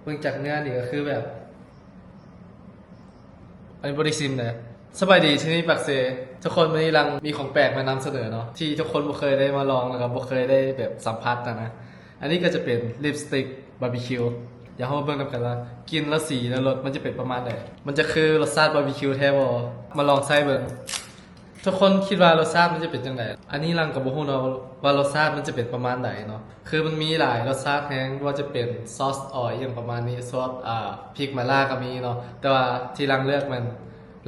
เบิ่งจากเนื้อนี่ก็คือแบบอันนี้บริซิมเลยสบายดีที่นี่ปักเซทุกคนวันนี้รังมีของแปลกมานำเสนอเนาะที่ทุกคนบ่เคยได้มาลองแล้วก็บ่เคยได้แบบสัมผัสนะอันนี้ก็จะเป็นลิปสติกบาร์บีคิวอย่าให้เบิ่งกันละกินแล้วสีแล้วรสมันจะเป็นประมาณไหนมันจะคือรสชาติบาร์บีคิวแท้บ่มาลองใส่เบิ่งทุกคนคิดว่ารสชาติมันจะเป็นจังไดอันนี้รังกับบ่ฮู้เนาะว่ารสชาติมันจะเป็นประมาณไหนเนาะคือมันมีหลายรสชาติแฮงว่าจะเป็นซอสออยอย่างประมาณนี้ซอสพริกมาล่าก็มีเนาะแต่ว่าที่รังเลือกมัน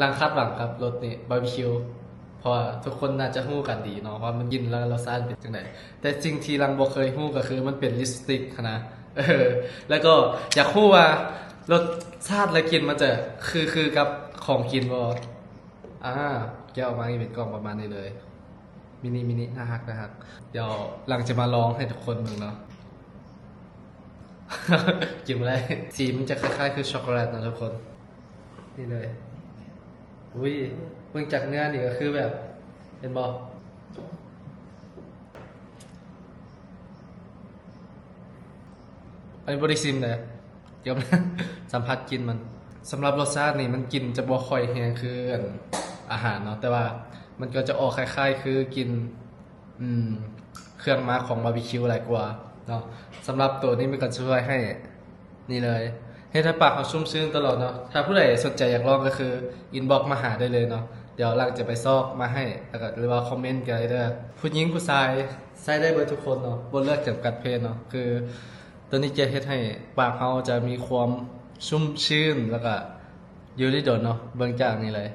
รังคาดหวังครับรสนี้บาร์บีคิวเพราะว่าทุกคนน่าจะฮู้กันดีเนาะว่ามันกินแล้วรสชาติเป็นจังไดแต่สิ่งที่รังบ่เคยฮู้ก็คือมันเป็นลิปสติกนะแล้วก็อยากฮู้ว่ารสชาติและกลิ่นมันจะคือกับของกินบ่แกะออกมาเป็นกล่องประมาณนี้เลยมินิน่าฮักเดี๋ยวหลังจะมาลองให้ทุกคนดูเนาะ กินอะไรสีมันจะคล้ายๆคือช็อกโกแลตนะทุกคนนี่เลยอุ้ยเบิ่งจากเนื้อนี่ก็คือแบบเห็นบ่อันนี้บริซิมเลยเดี๋ยว สัมผัสกินมันสำหรับรสชาตินี่มันกินจะบ่ค่อยแฮงคืออาหารเนาะแต่ว่ามันก็จะออกคล้ายๆคือกินเครื่องมาของบาร์บีคิวหลายกว่าเนาะสำหรับตัวนี้มันก็ช่วยให้นี่เลยให้ถ้าปากเขาชุ่มชื้นตลอดเนาะถ้าผู้ใดสนใจอยากลองก็คืออินบ็อกมาหาได้เลยเนาะเดี๋ยวหลังจะไปซอกมาให้แล้วก็หรือว่าคอมเมนต์กันได้เด้อผู้หญิงผู้ชายใช้ได้เบิดทุกคนเนาะบ่เลือกจำกัดเพศเนาะคือตัวนี้จะเฮ็ดให้ปากเขาจะมีความชุ่มชื้นแล้วก็อยู่ได้โดนเนาะเบิ่งจากนี่เลย